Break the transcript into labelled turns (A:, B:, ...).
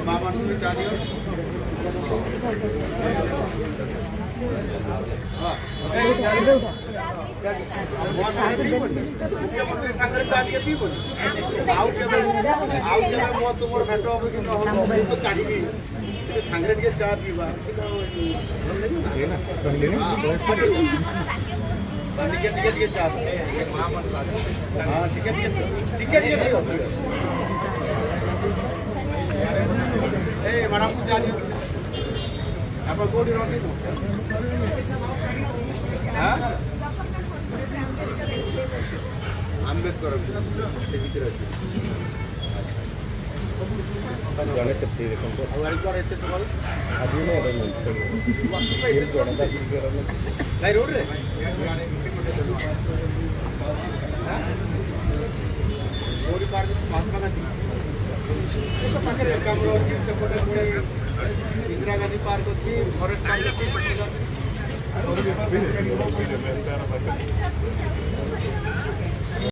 A: माँ मानस में जा दियो मुख्यमंत्री सागर जानिए भी बोल आउ के मो तुमर भेट हो कि न हो तो चाहिए सागर के चा पीवा टिकट टिकट चा मां मन हां टिकट टिकट ए मैडम को जा दियो आप कोडी रोटी नो हां अंबेडकर जड़े से रोड रे महात्मा गांधी पाखे काम इंदिरा गांधी पार्क अच्छी फरेस्ट पार्क अच्छी